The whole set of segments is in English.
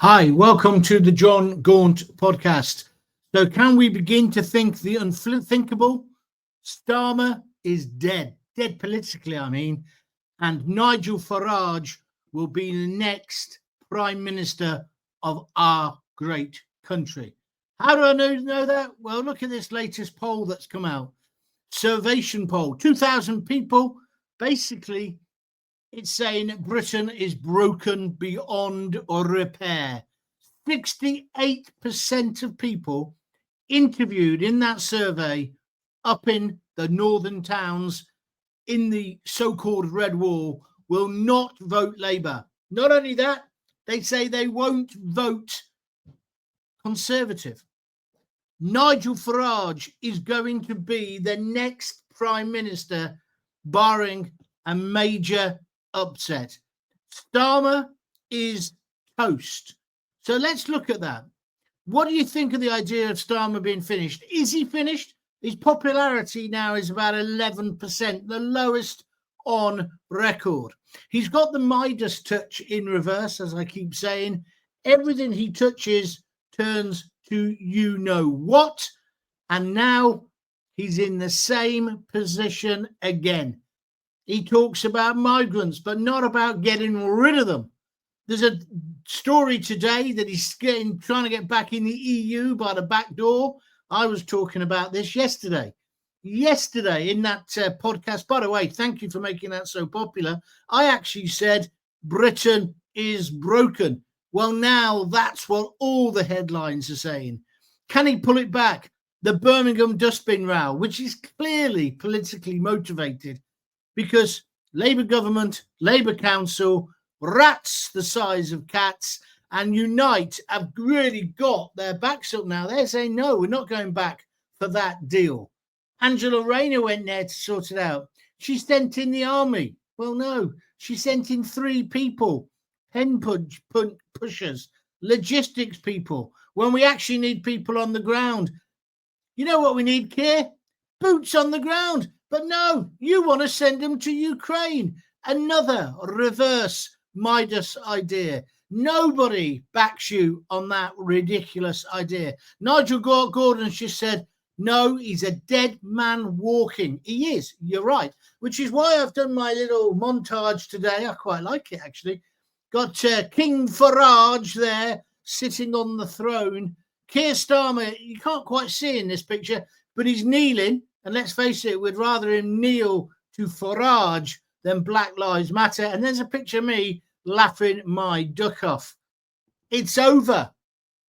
Hi, welcome to the Gaunt podcast. So can we begin to think the unthinkable? Starmer is dead politically, I mean, and Nigel Farage will be the next Prime Minister of our great country. How do I know that? Well, look at this latest poll that's come out. Survation poll, 2,000 people. Basically, it's saying Britain is broken beyond repair. 68% of people interviewed in that survey up in the northern towns in the so-called Red Wall will not vote Labour. Not only that, they say they won't vote Conservative. Nigel Farage is going to be the next Prime Minister, barring a major upset. Starmer is toast. So let's look at that. What do you think of the idea of Starmer being finished? Is he finished? His popularity now is about 11%, the lowest on record. He's got the Midas touch in reverse, as I keep saying. Everything he touches turns to you know what. And now he's in the same position again. He talks about migrants, but not about getting rid of them. There's a story today that he's trying to get back in the EU by the back door. I was talking about this yesterday. Yesterday in that podcast, by the way, thank you for making that so popular. I actually said Britain is broken. Well, now that's what all the headlines are saying. Can he pull it back? The Birmingham dustbin row, which is clearly politically motivated, because Labour government, Labour council, rats the size of cats, and Unite have really got their backs up now. They're saying, no, we're not going back for that deal. Angela Rayner went there to sort it out. She sent in the army. Well, no, she sent in 3 people, pen pushers, logistics people, when we actually need people on the ground. You know what we need, Keir? Boots on the ground. But no, you want to send them to Ukraine. Another reverse Midas idea. Nobody backs you on that ridiculous idea. Nigel Gordon just said, no, he's a dead man walking. He is, you're right. Which is why I've done my little montage today. I quite like it, actually. Got King Farage there sitting on the throne. Keir Starmer, you can't quite see in this picture, but he's kneeling. And let's face it, we'd rather him kneel to Farage than Black Lives Matter. And there's a picture of me laughing my duck off. It's over.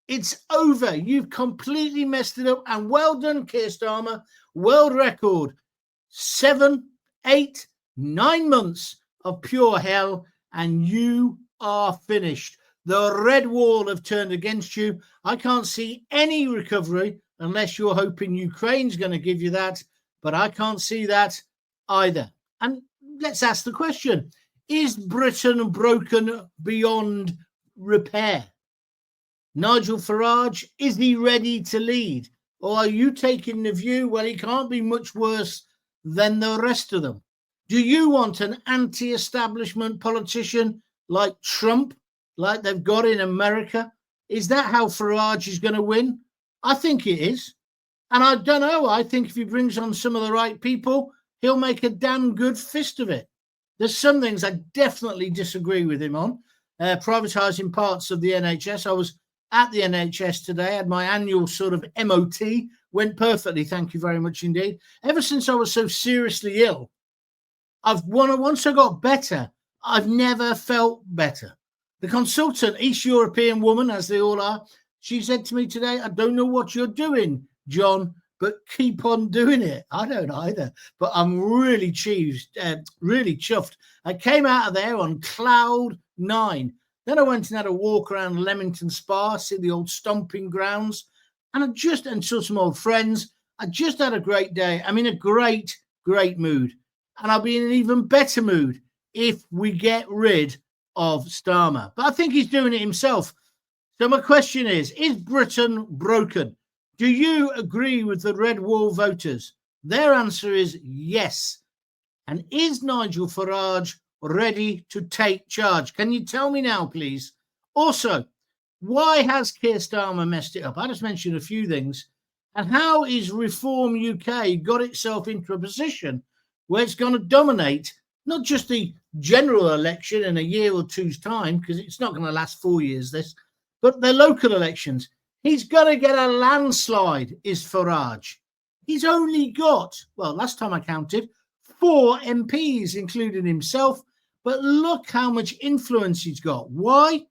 It's over. You've completely messed it up. And well done, Keir Starmer. World record. 7, 8, 9 months of pure hell, and you are finished. The Red Wall have turned against you. I can't see any recovery unless you're hoping Ukraine's going to give you that, but I can't see that either. And let's ask the question, is Britain broken beyond repair? Nigel Farage, is he ready to lead? Or are you taking the view, well, he can't be much worse than the rest of them? Do you want an anti-establishment politician like Trump, like they've got in America? Is that how Farage is going to win? I think it is. And I don't know. I think if he brings on some of the right people, he'll make a damn good fist of it. There's some things I definitely disagree with him on. Privatising parts of the NHS. I was at the NHS today, had my annual sort of MOT, went perfectly. Thank you very much indeed. Ever since I was so seriously ill, once I got better, I've never felt better. The consultant, East European woman, as they all are, she said to me today, I don't know what you're doing, John, but keep on doing it. I don't either, but I'm really chuffed. I came out of there on cloud 9. Then I went and had a walk around Leamington Spa, see the old stomping grounds, and saw some old friends. I just had a great day. I'm in a great, great mood. And I'll be in an even better mood if we get rid of Starmer. But I think he's doing it himself. So my question is Britain broken? Do you agree with the Red Wall voters? Their answer is yes. And is Nigel Farage ready to take charge? Can you tell me now, please? Also, Why has Keir Starmer messed it up? I just mentioned a few things. And how is Reform UK got itself into a position where it's going to dominate not just the general election in a year or two's time, because it's not going to last 4 years, this, but the local elections? He's going to get a landslide, is Farage. He's only got, well, last time I counted, 4 MPs, including himself. But look how much influence he's got. Why?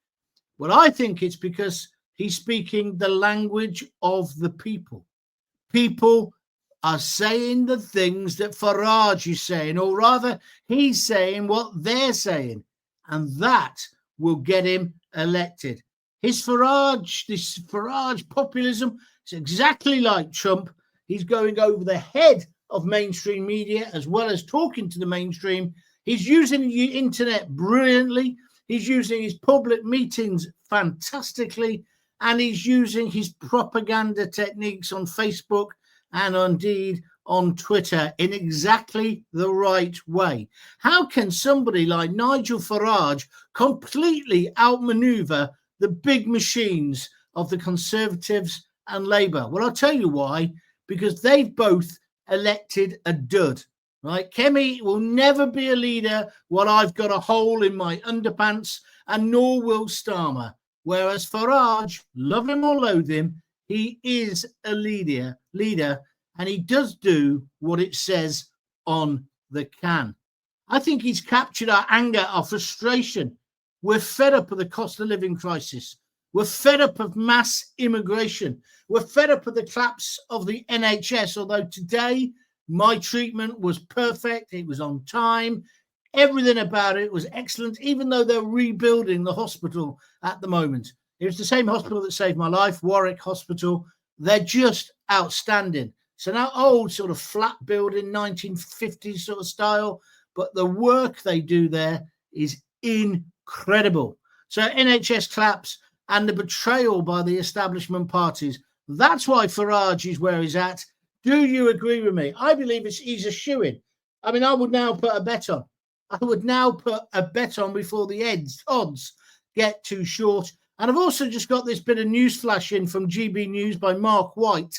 Well, I think it's because he's speaking the language of the people. People are saying the things that Farage is saying, or rather, he's saying what they're saying, and that will get him elected. This Farage populism is exactly like Trump. He's going over the head of mainstream media as well as talking to the mainstream. He's using the internet brilliantly. He's using his public meetings fantastically. And he's using his propaganda techniques on Facebook and indeed on Twitter in exactly the right way. How can somebody like Nigel Farage completely outmaneuver the big machines of the Conservatives and Labour? Well, I'll tell you why. Because they've both elected a dud, right? Kemi will never be a leader while I've got a hole in my underpants, and nor will Starmer. Whereas Farage, love him or loathe him, he is a leader, and he does do what it says on the can. I think he's captured our anger, our frustration. We're fed up of the cost of living crisis. We're fed up of mass immigration. We're fed up of the collapse of the NHS, although today my treatment was perfect. It was on time. Everything about it was excellent, even though they're rebuilding the hospital at the moment. It was the same hospital that saved my life, Warwick Hospital. They're just outstanding. So now old sort of flat building, 1950s sort of style, but the work they do there is incredible. So NHS collapse and the betrayal by the establishment parties. That's why Farage is where he's at. Do you agree with me? I believe he's a shoo-in. I mean, I would now put a bet on. I would now put a bet on before the odds get too short. And I've also just got this bit of news flash in from GB News by Mark White.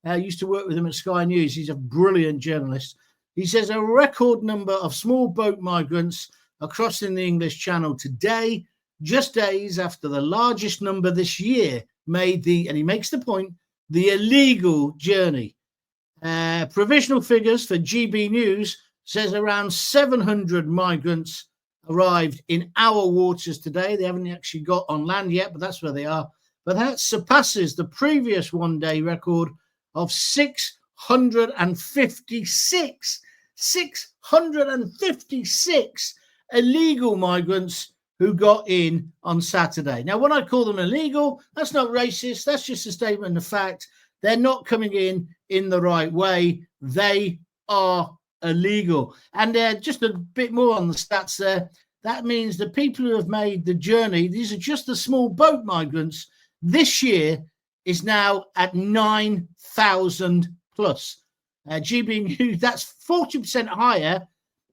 I used to work with him at Sky News. He's a brilliant journalist. He says a record number of small boat migrants are crossing the English Channel today, just days after the largest number this year made and he makes the point, the illegal journey. Provisional figures for GB News says around 700 migrants arrived in our waters today. They haven't actually got on land yet, but that's where they are. But that surpasses the previous one-day record of 656 illegal migrants who got in on Saturday. Now, when I call them illegal, that's not racist. That's just a statement of fact. They're not coming in the right way. They are illegal. And just a bit more on the stats there. That means the people who have made the journey, these are just the small boat migrants, this year is now at 9,000 plus. GB News, that's 40% higher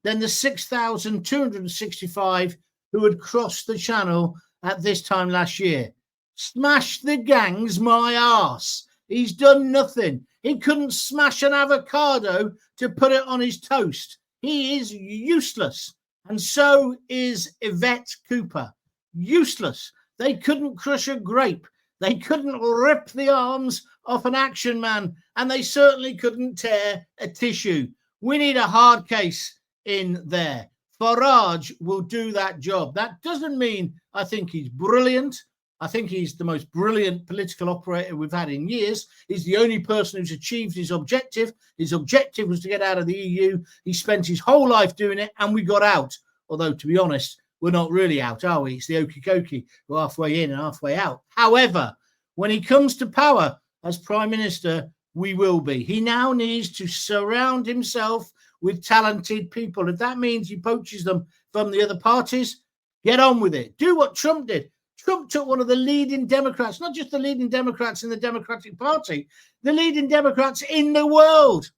than the 6,265 who had crossed the channel at this time last year. Smash the gangs my arse. He's done nothing. He couldn't smash an avocado to put it on his toast. He is useless. And so is Yvette Cooper. Useless. They couldn't crush a grape. They couldn't rip the arms off an action man. And they certainly couldn't tear a tissue. We need a hard case in there. Farage will do that job. That doesn't mean I think he's brilliant. I think he's the most brilliant political operator we've had in years. He's the only person who's achieved his objective. His objective was to get out of the EU. He spent his whole life doing it, and we got out. Although, to be honest, we're not really out, are we? It's the okie-dokie. We're halfway in and halfway out. However, when he comes to power as Prime Minister, we will be. He now needs to surround himself with talented people. If that means he poaches them from the other parties, get on with it. Do what Trump did. Trump took one of the leading Democrats, not just the leading Democrats in the Democratic Party, the leading Democrats in the world.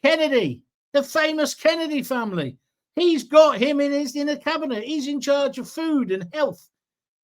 Kennedy, the famous Kennedy family. He's got him in a cabinet. He's in charge of food and health.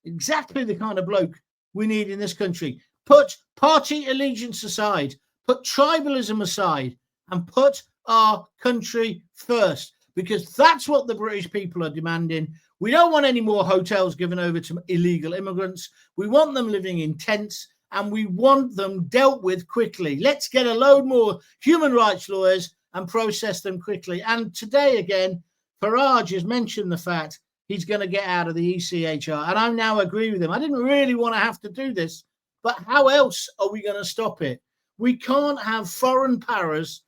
Exactly the kind of bloke we need in this country. Put party allegiance aside, put tribalism aside, and put our country first, because that's what the British people are demanding. We don't want any more hotels given over to illegal immigrants. We want them living in tents, and we want them dealt with quickly. Let's get a load more human rights lawyers and process them quickly. And today, again, Farage has mentioned the fact he's going to get out of the ECHR. And I now agree with him. I didn't really want to have to do this, but how else are we going to stop it? We can't have foreign powers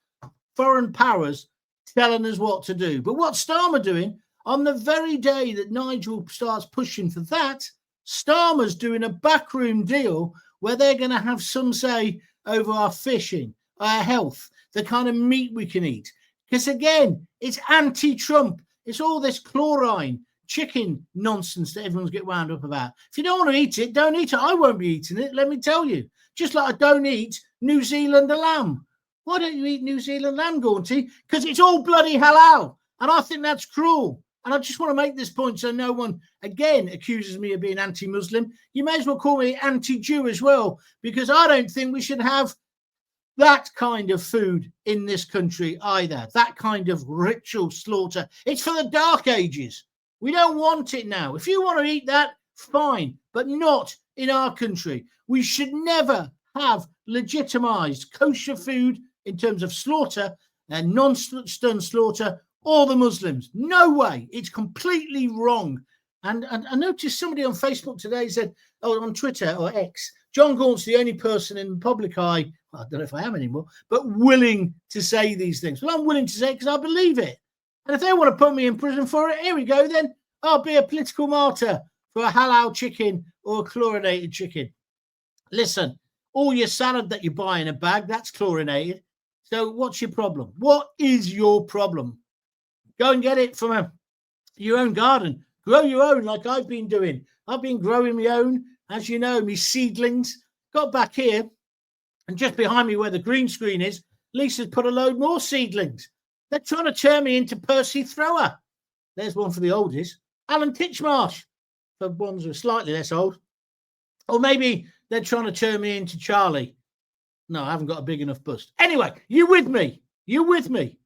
telling us what to do. But what's Starmer doing? On the very day that Nigel starts pushing for that, Starmer's doing a backroom deal where they're going to have some say over our fishing, our health, the kind of meat we can eat. Because again, it's anti-Trump. It's all this chlorine, chicken nonsense that everyone's getting wound up about. If you don't want to eat it, don't eat it. I won't be eating it, let me tell you. Just like I don't eat New Zealand lamb. Why don't you eat New Zealand lamb, Gaunty? Because it's all bloody halal. And I think that's cruel. And I just want to make this point so no one, again, accuses me of being anti-Muslim. You may as well call me anti-Jew as well, because I don't think we should have that kind of food in this country either, that kind of ritual slaughter. It's for the Dark Ages. We don't want it now. If you want to eat that, fine, but not in our country. We should never have legitimized kosher food in terms of slaughter and non-stun slaughter, or the Muslims. No way. It's completely wrong. And I noticed somebody on Facebook today said, on Twitter or X, John Gaunt's the only person in the public eye, well, I don't know if I am anymore, but willing to say these things. Well, I'm willing to say it because I believe it. And if they want to put me in prison for it, here we go, then I'll be a political martyr for a halal chicken or a chlorinated chicken. Listen, all your salad that you buy in a bag, that's chlorinated. So what's your problem? What is your problem? Go and get it from your own garden. Grow your own like I've been doing. I've been growing my own, as you know, me seedlings. Got back here, and just behind me where the green screen is, Lisa's put a load more seedlings. They're trying to turn me into Percy Thrower. There's one for the oldies. Alan Titchmarsh, for ones who are slightly less old. Or maybe they're trying to turn me into Charlie. No, I haven't got a big enough bust. Anyway, you with me? You with me?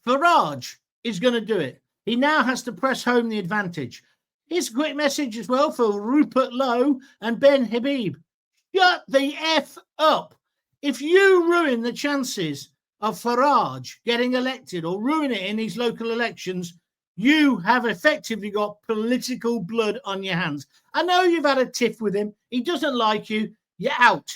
Farage is going to do it. He now has to press home the advantage. Here's a quick message as well for Rupert Lowe and Ben Habib. Shut the F up. If you ruin the chances of Farage getting elected or ruin it in these local elections, you have effectively got political blood on your hands. I know you've had a tiff with him. He doesn't like you. You're out.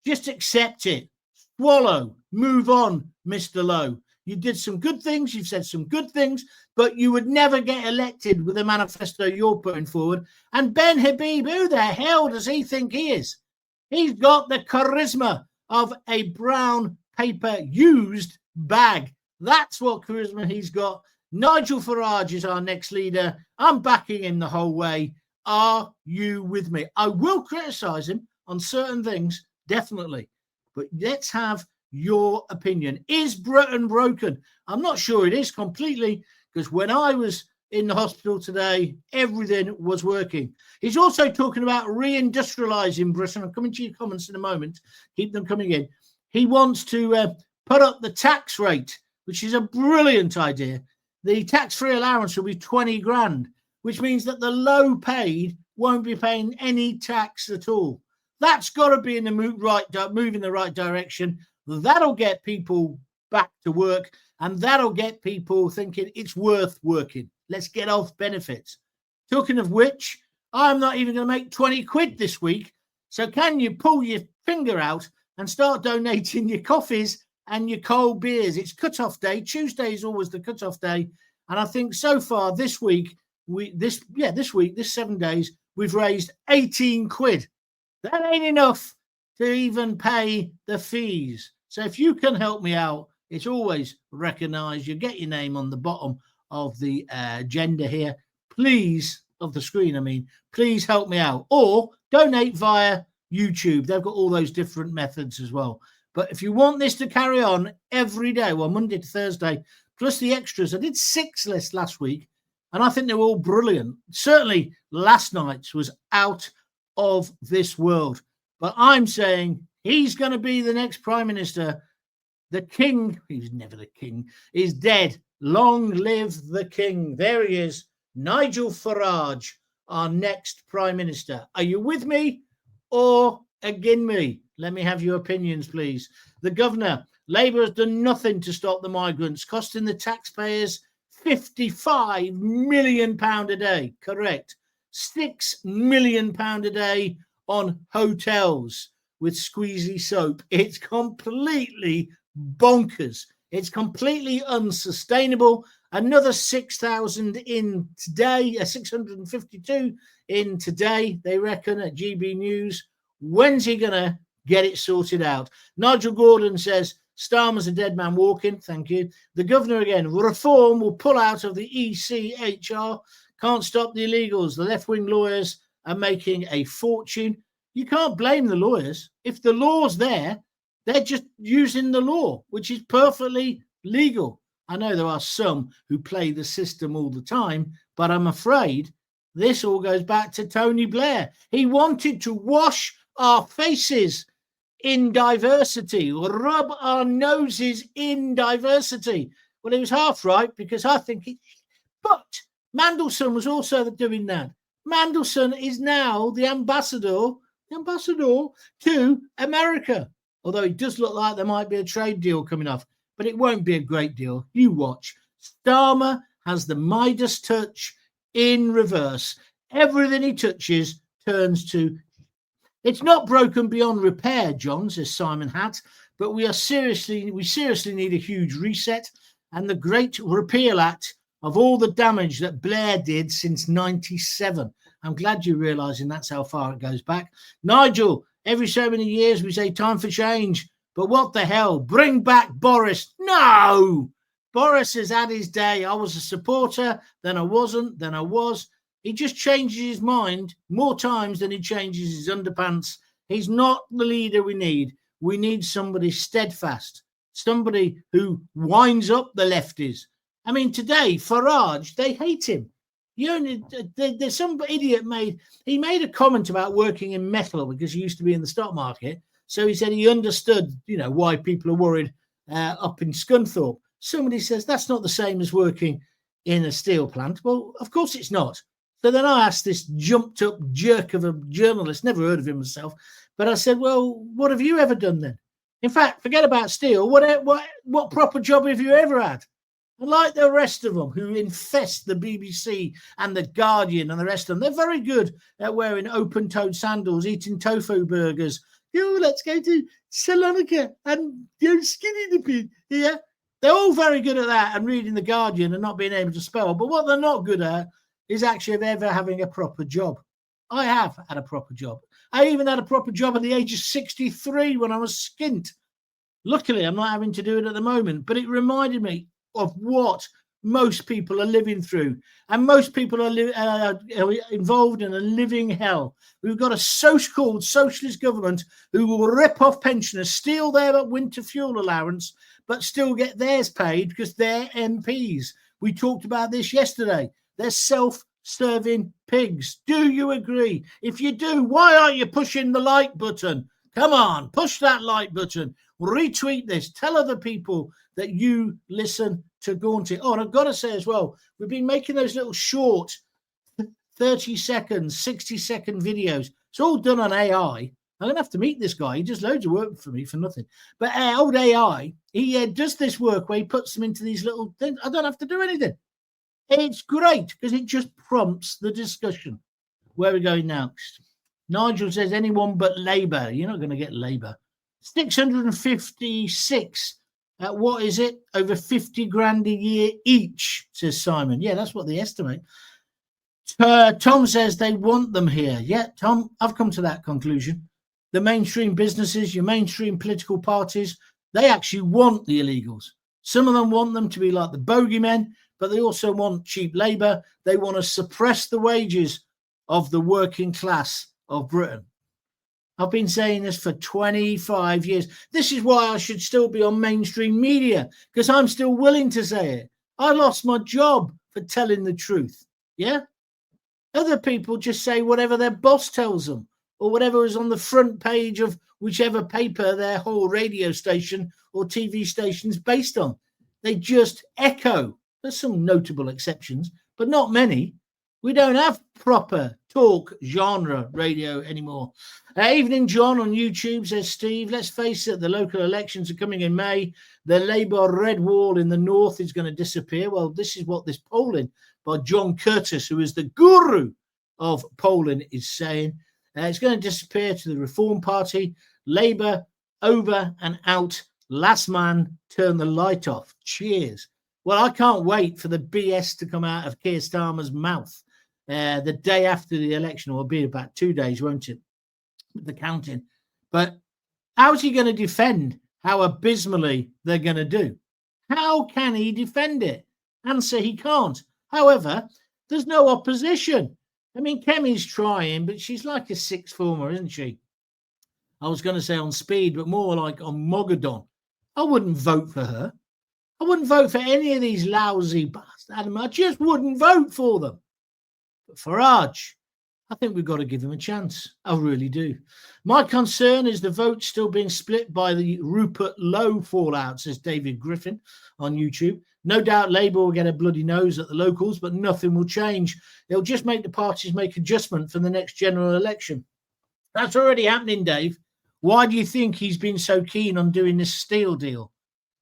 Just accept it. Swallow. Move on, Mr. Lowe. You did some good things. You've said some good things, but you would never get elected with the manifesto you're putting forward. And Ben Habib, who the hell does he think he is? He's got the charisma of a brown paper used bag. That's what charisma he's got. Nigel Farage is our next leader. I'm backing him the whole way. Are you with me? I will criticize him on certain things, definitely. But let's have your opinion. Is Britain broken? I'm not sure it is completely, because when I was in the hospital today, everything was working. He's also talking about reindustrializing Britain. I'm coming to your comments in a moment. Keep them coming in. He wants to put up the tax rate, which is a brilliant idea. The tax-free allowance will be 20 grand, which means that the low paid won't be paying any tax at all. That's got to be in the move in the right direction. That'll get people back to work, and that'll get people thinking it's worth working. Let's get off benefits. Talking of which, I'm not even going to make 20 quid this week. So can you pull your finger out and start donating your coffees and your cold beers? It's cut-off day. Tuesday is always the cut-off day. And I think so far this week, this 7 days, we've raised 18 quid. That ain't enough to even pay the fees. So if you can help me out, it's always recognised. You get your name on the bottom of the agenda here. Please, of the screen, I mean, please help me out. Or donate via YouTube. They've got all those different methods as well. But if you want this to carry on every day, well, Monday to Thursday, plus the extras, I did 6 lists last week, and I think they were all brilliant. Certainly last night's was out of this world. But I'm saying he's going to be the next Prime Minister. The king, he was never the king, is dead. Long live the king. There he is, Nigel Farage, our next Prime Minister. Are you with me or against me? Let me have your opinions, please. The governor, Labour has done nothing to stop the migrants, costing the taxpayers £55 million a day. Correct. £6 million a day on hotels with squeezy soap. It's completely bonkers. It's completely unsustainable. Another 6,000 in today, 652 in today, they reckon at GB News. When's he going to get it sorted out? Nigel Gordon says, Starmer's a dead man walking. Thank you. The governor again, reform will pull out of the ECHR. Can't stop the illegals. The left-wing lawyers are making a fortune. You can't blame the lawyers. If the law's there, they're just using the law, which is perfectly legal. I know there are some who play the system all the time, but I'm afraid this all goes back to Tony Blair. He wanted to wash our faces in diversity, rub our noses in diversity. Well, he was half right, because I think it... But Mandelson was also doing that. Mandelson is now the ambassador to America. Although it does look like there might be a trade deal coming off, but it won't be a great deal. You watch. Starmer has the Midas touch in reverse. Everything he touches turns to... It's not broken beyond repair, John, says Simon Hatt, but we seriously need a huge reset and the Great Repeal Act of all the damage that Blair did since 97. I'm glad you're realising that's how far it goes back. Nigel, every so many years we say time for change, but what the hell? Bring back Boris. No! Boris has had his day. I was a supporter, then I wasn't, then I was. He just changes his mind more times than he changes his underpants. He's not the leader we need. We need somebody steadfast, somebody who winds up the lefties. I mean, today, Farage, they hate him. There's some idiot made a comment about working in metal because he used to be in the stock market. So he said he understood, why people are worried up in Scunthorpe. Somebody says that's not the same as working in a steel plant. Well, of course it's not. So then I asked this jumped up jerk of a journalist, never heard of him myself, but I said, well, what have you ever done then? In fact, forget about steel. What proper job have you ever had? And like the rest of them who infest the BBC and the Guardian and the rest of them, they're very good at wearing open-toed sandals, eating tofu burgers. Let's go to Salonika and skinny dipping. Yeah, they're all very good at that and reading the Guardian and not being able to spell. But what they're not good at is actually ever having a proper job. I have had a proper job. I even had a proper job at the age of 63 when I was skint. Luckily, I'm not having to do it at the moment, but it reminded me of what most people are living through. And most people are involved in a living hell. We've got a so-called socialist government who will rip off pensioners, steal their winter fuel allowance, but still get theirs paid because they're MPs. We talked about this yesterday. They're self-serving pigs. Do you agree? If you do, why aren't you pushing the like button? Come on, push that like button. Retweet this. Tell other people that you listen to Gaunt. Oh, and I've got to say as well, we've been making those little short 30 seconds, 60-second videos. It's all done on AI. I'm going to have to meet this guy. He does loads of work for me for nothing. But old AI, he does this work where he puts them into these little things. I don't have to do anything. It's great because it just prompts the discussion. Where are we going next? Nigel says anyone but Labour. You're not going to get Labour. 656 at what is it? Over 50 grand a year each, says Simon. Yeah, that's what they estimate. Tom says they want them here. Yeah, Tom, I've come to that conclusion. The mainstream businesses, your mainstream political parties, they actually want the illegals. Some of them want them to be like the bogeymen, but they also want cheap labour. They want to suppress the wages of the working class of Britain. I've been saying this for 25 years. This is why I should still be on mainstream media, because I'm still willing to say it. I lost my job for telling the truth. Yeah? Other people just say whatever their boss tells them or whatever is on the front page of whichever paper their whole radio station or TV station's based on. They just echo. There's some notable exceptions, but not many. We don't have proper talk genre radio anymore. Evening John on YouTube, says Steve. Let's face it, the local elections are coming in May. The Labour red wall in the north is going to disappear. Well, this is what this polling by John Curtis, who is the guru of polling, is saying. It's going to disappear to the Reform Party. Labour over and out. Last man turn the light off. Cheers. Well, I can't wait for the BS to come out of Keir Starmer's mouth the day after the election, or it'll be about 2 days, won't it? The counting. But how's he going to defend how abysmally they're going to do? How can he defend it? Answer, he can't. However, there's no opposition. I mean, Kemi's trying, but she's like a sixth former, isn't she? I was going to say on speed, but more like on Mogadon. I wouldn't vote for her. I wouldn't vote for any of these lousy bastards. I just wouldn't vote for them. But Farage, I think we've got to give him a chance. I really do. My concern is the vote still being split by the Rupert Lowe fallout, says David Griffin on YouTube. No doubt Labour will get a bloody nose at the locals, but nothing will change. It'll just make the parties make adjustment for the next general election. That's already happening, Dave. Why do you think he's been so keen on doing this Steel deal?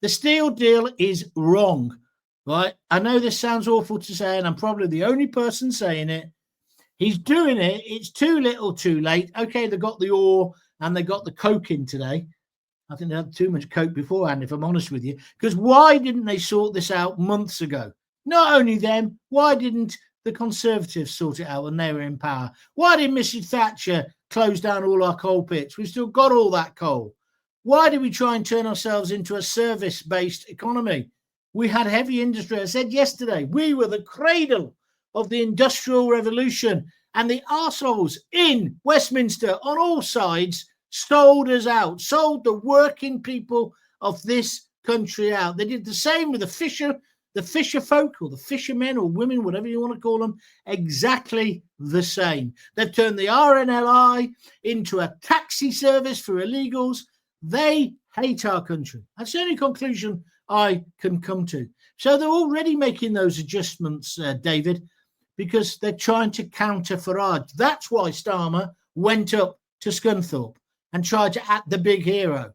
The Steel deal is wrong, right? I know this sounds awful to say, and I'm probably the only person saying it. He's doing it. It's too little, too late. Okay, they got the ore and they got the coke in today. I think they had too much coke beforehand, if I'm honest with you. Because why didn't they sort this out months ago? Not only them, why didn't the Conservatives sort it out when they were in power? Why did Mrs. Thatcher close down all our coal pits? We've still got all that coal. Why did we try and turn ourselves into a service-based economy? We had heavy industry. I said yesterday, we were the cradle of the Industrial Revolution, and the arseholes in Westminster on all sides sold us out, sold the working people of this country out. They did the same with the fisher folk, or the fishermen or women, whatever you want to call them, exactly the same. They've turned the RNLI into a taxi service for illegals. They hate our country. That's the only conclusion I can come to. So they're already making those adjustments, David, because they're trying to counter Farage. That's why Starmer went up to Scunthorpe and tried to act the big hero.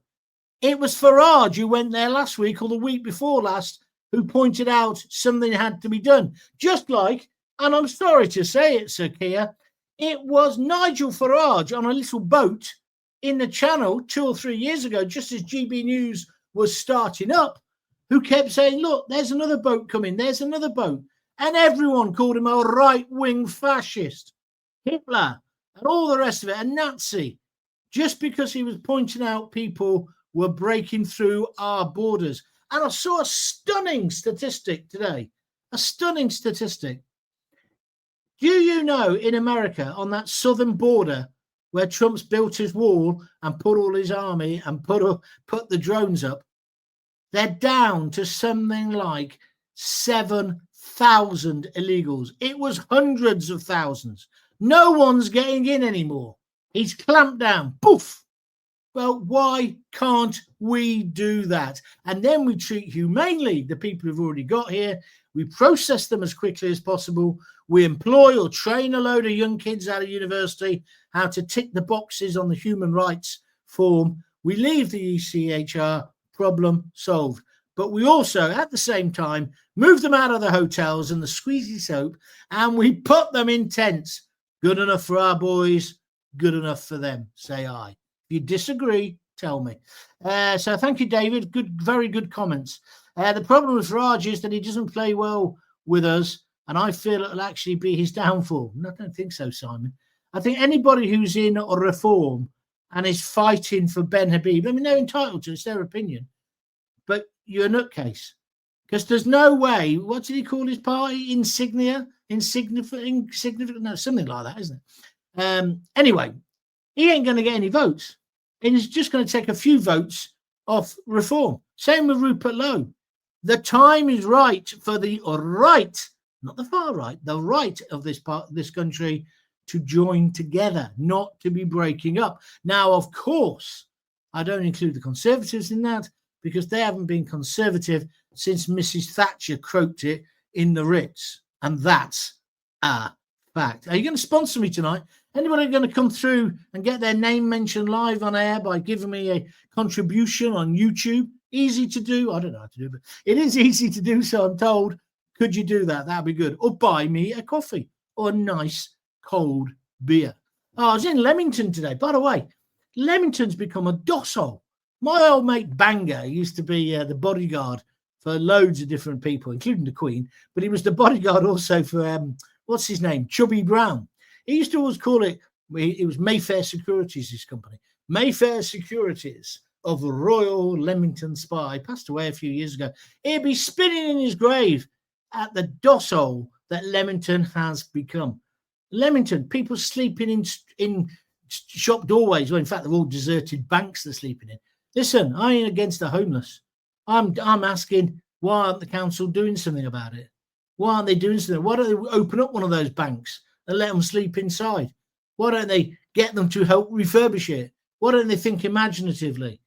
It was Farage who went there last week or the week before last who pointed out something had to be done. Just like, and I'm sorry to say it, Sir Keir, it was Nigel Farage on a little boat in the Channel 2 or 3 years ago, just as GB News was starting up, who kept saying, look, there's another boat coming, there's another boat. And everyone called him a right-wing fascist, Hitler, and all the rest of it, a Nazi, just because he was pointing out people were breaking through our borders. And I saw a stunning statistic today, a stunning statistic. Do you know in America, on that southern border, where Trump's built his wall and put all his army and put the drones up, they're down to something like 7,000 illegals. It was hundreds of thousands. No one's getting in anymore. He's clamped down. Poof. Well, why can't we do that? And then we treat humanely the people who've already got here. We process them as quickly as possible. We employ or train a load of young kids out of university how to tick the boxes on the human rights form. We leave the ECHR, problem solved. But we also, at the same time, move them out of the hotels and the squeezy soap, and we put them in tents. Good enough for our boys, good enough for them, say I. If you disagree, tell me. So thank you, David. Good, very good comments. The problem with Farage is that he doesn't play well with us, and I feel it'll actually be his downfall. No, I don't think so, Simon. I think anybody who's in a reform and is fighting for Ben Habib, I mean, they're entitled to it, it's their opinion, but you're a nutcase. Because there's no way, what did he call his party? Insignificant, no, something like that, isn't it? Anyway, he ain't going to get any votes. And he's just going to take a few votes off reform. Same with Rupert Lowe. The time is right for the right, not the far right, the right of this country to join together, not to be breaking up. Now, of course, I don't include the Conservatives in that because they haven't been conservative since Mrs. Thatcher croaked it in the Ritz. And that's a fact. Are you going to sponsor me tonight? Anybody going to come through and get their name mentioned live on air by giving me a contribution on YouTube? Easy to do. I don't know how to do it, but it is easy to do, so I'm told. Could you do that? That'd be good. Or buy me a coffee or a nice cold beer. Oh, I was in Leamington today. By the way, Leamington's become a docile. My old mate Bangor used to be the bodyguard for loads of different people, including the Queen, but he was the bodyguard also for, what's his name, Chubby Brown. He used to always call it was Mayfair Securities, his company. Mayfair Securities of Royal Leamington Spa. He passed away a few years ago. He'd be spinning in his grave at the docile that Leamington has become. Leamington, people sleeping in shop doorways. Well, in fact, they're all deserted banks they're sleeping in. Listen, I ain't against the homeless. I'm asking, why aren't the council doing something about it? Why aren't they doing something? Why don't they open up one of those banks and let them sleep inside? Why don't they get them to help refurbish it? Why don't they think imaginatively?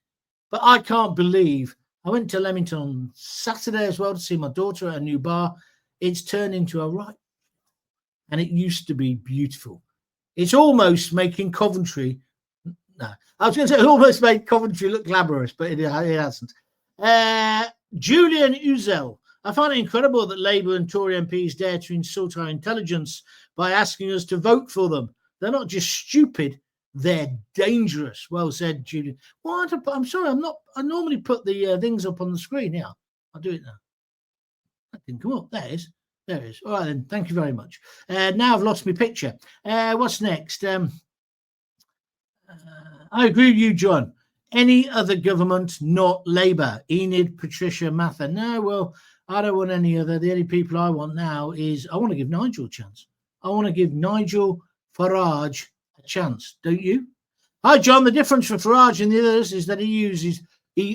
But I can't believe I went to Leamington on Saturday as well to see my daughter at a new bar. It's turned into a right, and it used to be beautiful. It's almost making Coventry. No, I was going to say it almost made Coventry look glamorous, but it hasn't. Julian Uzel. I find it incredible that Labour and Tory MPs dare to insult our intelligence by asking us to vote for them. They're not just stupid, they're dangerous. Well said, Julian. What? I'm sorry, I'm not. I normally put the things up on the screen. Yeah, I'll do it now. That didn't come up. There it is. There it is. All right, then. Thank you very much. Now I've lost my picture. What's next? I agree with you, John. Any other government, not Labour. Enid, Patricia, Mather. No, well, I don't want any other. The only people I want now is I want to give Nigel a chance. I want to give Nigel Farage a chance. Don't you? Hi, John. The difference for Farage and the others is that he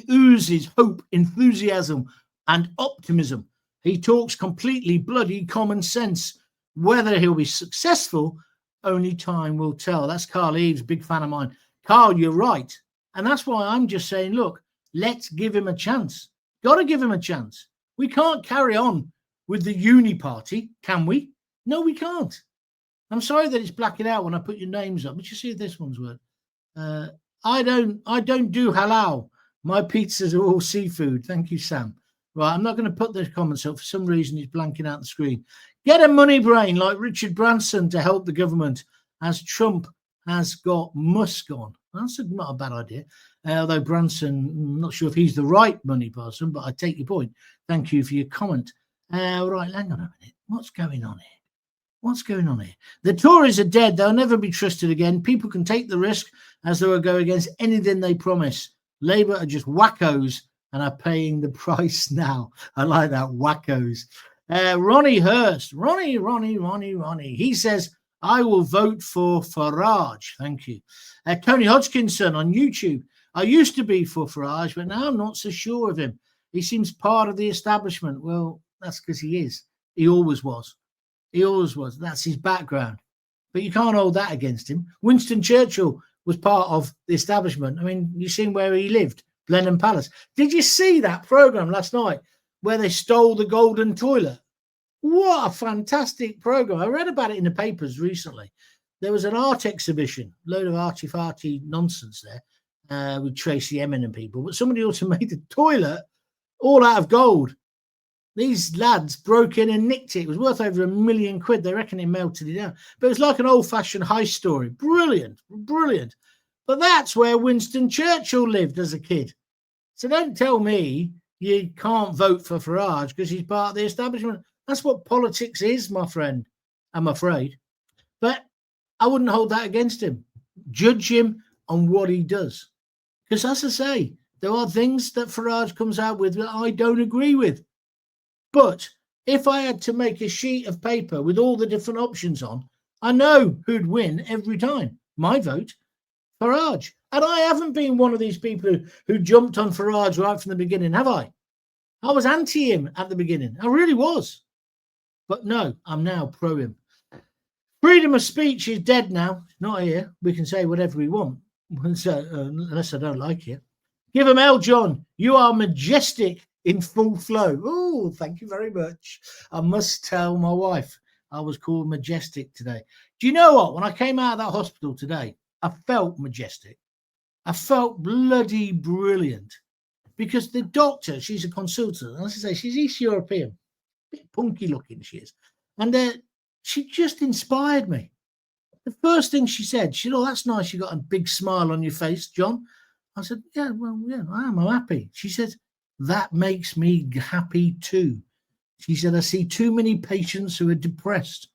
oozes hope, enthusiasm, and optimism. He talks completely bloody common sense. Whether he'll be successful, only time will tell. That's Carl Eves, big fan of mine. Carl, you're right. And that's why I'm just saying, look, let's give him a chance. Got to give him a chance. We can't carry on with the uni party, can we? No, we can't. I'm sorry that it's blacking out when I put your names up. But you see if this one's work. I don't do halal. My pizzas are all seafood. Thank you, Sam. Right, I'm not going to put the comments up. For some reason, it's blanking out the screen. Get a money brain like Richard Branson to help the government, as Trump has got Musk on. That's not a bad idea. Although Branson, I'm not sure if he's the right money person, but I take your point. Thank you for your comment. Right, hang on a minute. What's going on here? What's going on here? The Tories are dead. They'll never be trusted again. People can take the risk as they will go against anything they promise. Labour are just wackos and are paying the price now. I like that, wackos. Ronnie Hurst. Ronnie. He says, I will vote for Farage. Thank you. Tony Hodgkinson on YouTube. I used to be for Farage, but now I'm not so sure of him. He seems part of the establishment. Well, that's because he is. He always was. That's his background. But you can't hold that against him. Winston Churchill was part of the establishment. I mean, you've seen where he lived, Blenheim Palace. Did you see that programme last night where they stole the golden toilet? What a fantastic programme. I read about it in the papers recently. There was an art exhibition, load of arty-farty nonsense there with Tracy Emin and people. But somebody also made the toilet all out of gold. These lads broke in and nicked it. It was worth over £1 million. They reckon it melted it down. But it was like an old-fashioned heist story. Brilliant. But that's where Winston Churchill lived as a kid. So don't tell me you can't vote for Farage because he's part of the establishment. That's what politics is, my friend, I'm afraid. But I wouldn't hold that against him. Judge him on what he does. Because as I say, there are things that Farage comes out with that I don't agree with. But if I had to make a sheet of paper with all the different options on, I know who'd win every time. My vote, Farage. And I haven't been one of these people who jumped on Farage right from the beginning, have I? I was anti him at the beginning. I really was. But no, I'm now pro him. Freedom of speech is dead now. Not here. We can say whatever we want, unless I don't like it. Give them hell, John. You are majestic in full flow. Oh, thank you very much. I must tell my wife I was called majestic today. Do you know what? When I came out of that hospital today, I felt majestic. I felt bloody brilliant because the doctor, she's a consultant, and as I say, she's East European, a bit punky looking she is, and she just inspired me. The first thing she said, "Oh, that's nice. You got a big smile on your face, John." I said, "Yeah, well, yeah, I am. I'm happy." She said, "That makes me happy too." She said, "I see too many patients who are depressed."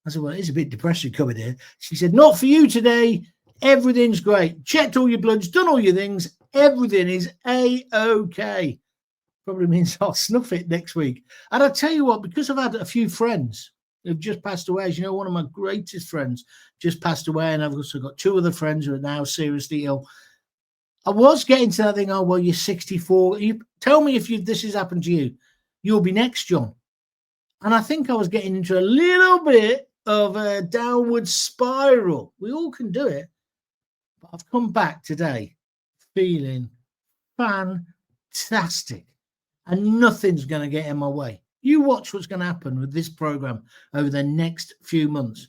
I said, "Well, it's a bit depressing coming here." She said, "Not for you today. Everything's great. Checked all your bloods, done all your things. Everything is A-OK." Probably means I'll snuff it next week. And I tell you what, because I've had a few friends who've just passed away, as you know, one of my greatest friends just passed away, and I've also got two other friends who are now seriously ill. I was getting to that thing, oh, well, you're 64. You tell me if this has happened to you. You'll be next, John. And I think I was getting into a little bit of a downward spiral. We all can do it. But I've come back today feeling fantastic. And nothing's going to get in my way. You watch what's going to happen with this program over the next few months.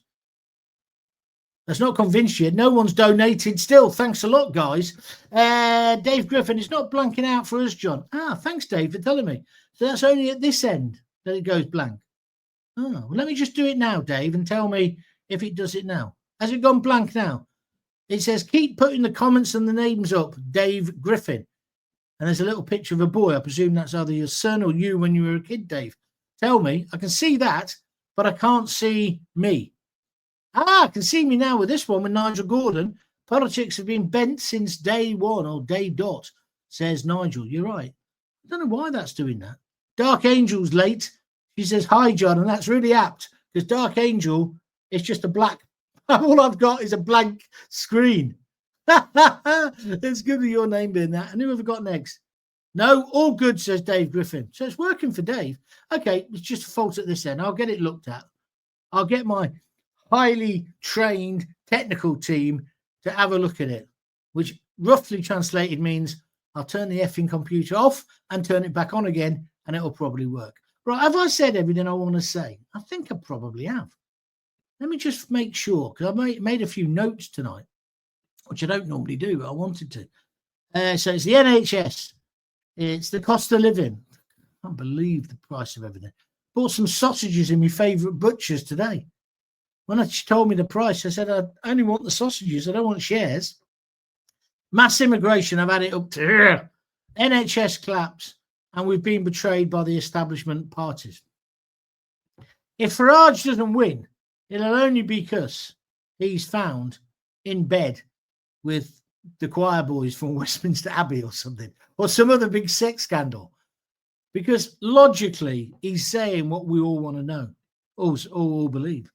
That's not convinced you. No one's donated still. Thanks a lot, guys. Dave Griffin, it's not blanking out for us, John. Thanks, Dave, for telling me. So that's only at this end that it goes blank. Oh, well, let me just do it now, Dave, and tell me if it does it now. Has it gone blank now? It says, keep putting the comments and the names up, Dave Griffin. And there's a little picture of a boy. I presume that's either your son or you when you were a kid, Dave. Tell me. I can see that, but I can't see me. I can see me now with this one with Nigel Gordon. Politics have been bent since day one or day dot, says Nigel. You're right. I don't know why that's doing that. Dark Angel's late. She says, hi, John. And that's really apt because Dark Angel is just a black. All I've got is a blank screen. It's good with your name being that. And who have we got next? No, all good, says Dave Griffin. So it's working for Dave. Okay, it's just a fault at this end. I'll get it looked at. I'll get my highly trained technical team to have a look at it, which roughly translated means I'll turn the effing computer off and turn it back on again, and it'll probably work. Right, have I said everything I want to say? I think I probably have. Let me just make sure, because I made a few notes tonight, which I don't normally do, but I wanted to. So it's the NHS. It's the cost of living. I can't believe the price of everything. Bought some sausages in my favourite butcher's today. When she told me the price, I said, I only want the sausages. I don't want shares. Mass immigration, I've had it up to here. NHS collapse, and we've been betrayed by the establishment parties. If Farage doesn't win, it'll only be because he's found in bed with the choir boys from Westminster Abbey or something, or some other big sex scandal. Because logically, he's saying what we all want to know, all believe.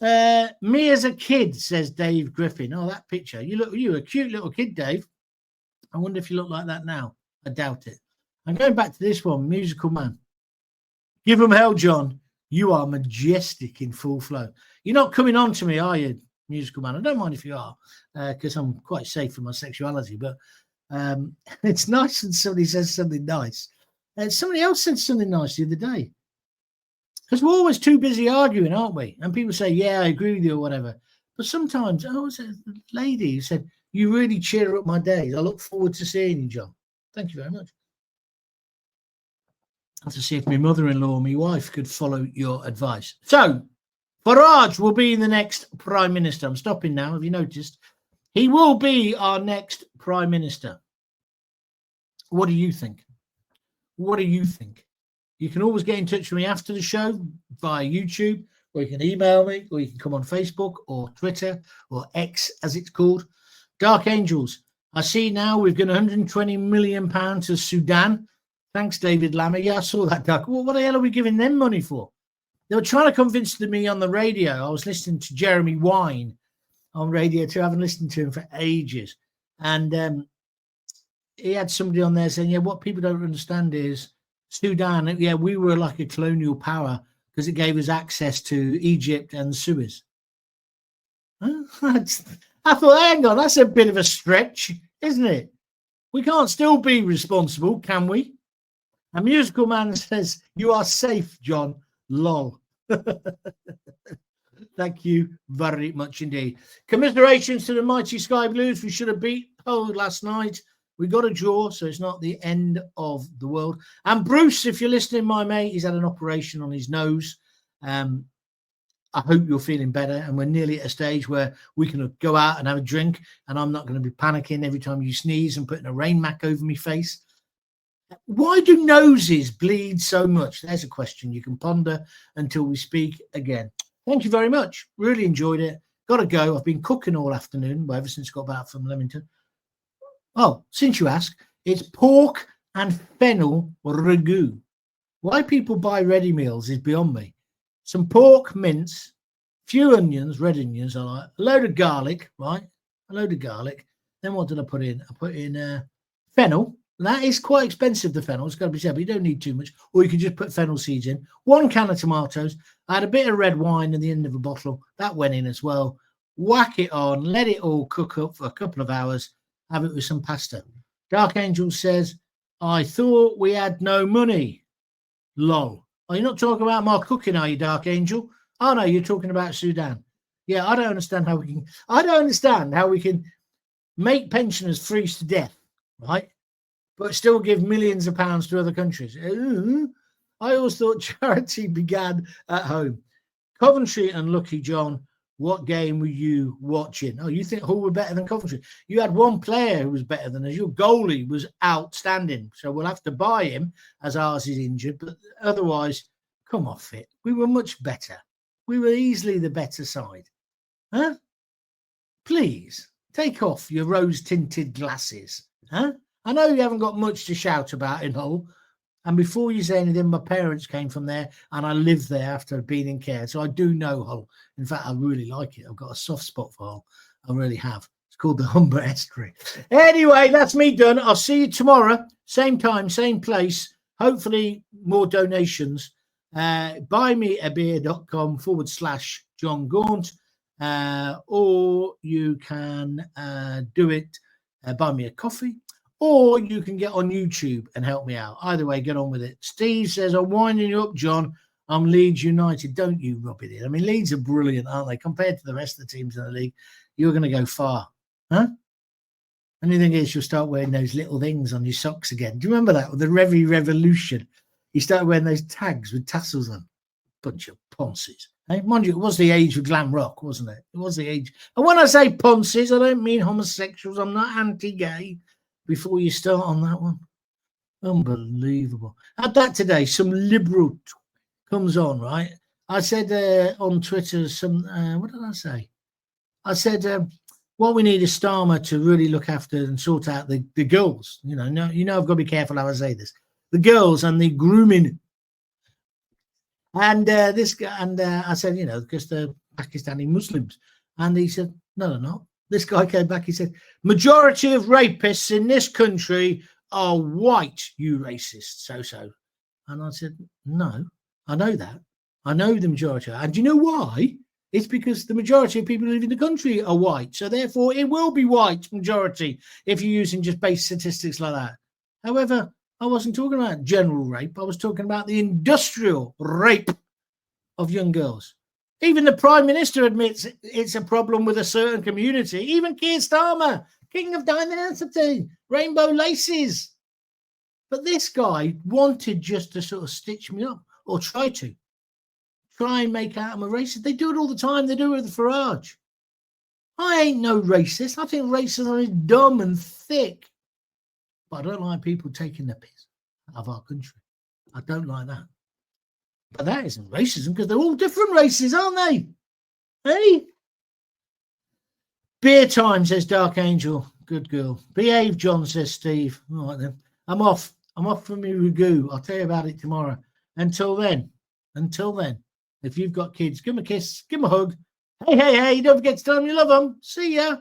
Me as a kid, says Dave Griffin. Oh, that picture. You were a cute little kid, Dave. I wonder if you look like that now. I doubt it. I'm going back to this one, Musical Man. Give them hell, John. You are majestic in full flow. You're not coming on to me, are you, Musical Man? I don't mind if you are, because I'm quite safe in my sexuality, but it's nice when somebody says something nice. Somebody else said something nice the other day. Because we're always too busy arguing, aren't we? And people say, yeah, I agree with you or whatever. But sometimes, was a lady who said, you really cheer up my days. I look forward to seeing you, John. Thank you very much. I have to see if my mother-in-law or my wife could follow your advice. So, Farage will be the next Prime Minister. I'm stopping now, have you noticed? He will be our next Prime Minister. What do you think? What do you think? You can always get in touch with me after the show via YouTube, or you can email me, or you can come on Facebook or Twitter or X as it's called. Dark Angels. I see now we've got £120 million to Sudan. Thanks, David Lammer. Yeah, I saw that, Dark. Well, what the hell are we giving them money for? They were trying to convince me on the radio. I was listening to Jeremy Wine on radio too. I haven't listened to him for ages. And he had somebody on there saying, yeah, what people don't understand is Sudan, yeah, we were like a colonial power because it gave us access to Egypt and Suez. I thought, hang on, that's a bit of a stretch, isn't it? We can't still be responsible, can we? A musical man says, you are safe, John. Lol. Thank you very much indeed. Commiserations to the mighty Sky Blues. We should have beat Hull last night. We got a draw, so it's not the end of the world. And Bruce, if you're listening, my mate, he's had an operation on his nose. I hope you're feeling better, and we're nearly at a stage where we can go out and have a drink, and I'm not going to be panicking every time you sneeze and putting a rain mac over my face. Why do noses bleed so much? There's a question you can ponder until we speak again. Thank you very much. Really enjoyed it. Got to go. I've been cooking all afternoon, ever since I got back from Leamington. Oh, since you ask, it's pork and fennel ragu. Why people buy ready meals is beyond me. Some pork mince, few onions, red onions, I like, a load of garlic, right? A load of garlic. Then what did I put in? I put in fennel. That is quite expensive, the fennel. It's got to be said, but you don't need too much. Or you can just put fennel seeds in. 1 can of tomatoes. I had a bit of red wine at the end of a bottle. That went in as well. Whack it on. Let it all cook up for a couple of hours. Have it with some pasta. Dark Angel says, I thought we had no money. Lol. Are you not talking about my cooking, are you, Dark Angel? Oh, no, you're talking about Sudan. Yeah, I don't understand how we can make pensioners freeze to death, right? But still give millions of pounds to other countries. I always thought charity began at home. Coventry and Lucky John, what game were you watching? Oh, you think Hull were better than Coventry? You had one player who was better than us. Your goalie was outstanding. So we'll have to buy him as ours is injured. But otherwise, come off it. We were much better. We were easily the better side. Huh? Please, take off your rose-tinted glasses. Huh? I know you haven't got much to shout about in Hull. And before you say anything, my parents came from there and I lived there after being in care. So I do know Hull. In fact, I really like it. I've got a soft spot for Hull. I really have. It's called the Humber Estuary. Anyway, that's me done. I'll see you tomorrow. Same time, same place. Hopefully more donations. buymeabeer.com/John Gaunt. Or you can do it, buy me a coffee. Or you can get on YouTube and help me out. Either way, get on with it. Steve says, I'm winding you up, John. I'm Leeds United. Don't you rub it in. I mean, Leeds are brilliant, aren't they? Compared to the rest of the teams in the league, you're going to go far. Huh? Only thing is, you'll start wearing those little things on your socks again. Do you remember that with the Revy Revolution? You started wearing those tags with tassels on. Bunch of ponces. Hey, mind you, it was the age of glam rock, wasn't it? It was the age. And when I say ponces, I don't mean homosexuals. I'm not anti-gay. Before you start on that one. Unbelievable. Had that today. Some liberal comes on, right? I said on Twitter, what did I say? I said, what we need is Starmer to really look after and sort out the girls. You know, I've got to be careful how I say this. The girls and the grooming. And this guy, and I said, because they're Pakistani Muslims. And he said, no, they're not. This guy came back, he said, majority of rapists in this country are white, you racist, so. And I said, no, I know that. I know the majority. And do you know why? It's because the majority of people who live in the country are white. So therefore, it will be white majority if you're using just base statistics like that. However, I wasn't talking about general rape. I was talking about the industrial rape of young girls. Even the Prime Minister admits it's a problem with a certain community. Even Keir Starmer, king of diversity, rainbow laces. But this guy wanted just to sort of stitch me up or try and make out I'm a racist. They do it all the time. They do it with Farage. I ain't no racist. I think racism is dumb and thick. But I don't like people taking the piss out of our country. I don't like that. But that isn't racism because they're all different races, aren't they? Hey? Beer time, says Dark Angel. Good girl. Behave, John, says Steve. All right, then. I'm off from my ragu. I'll tell you about it tomorrow. Until then, if you've got kids, give them a kiss, give them a hug. Hey, don't forget to tell them you love them. See ya.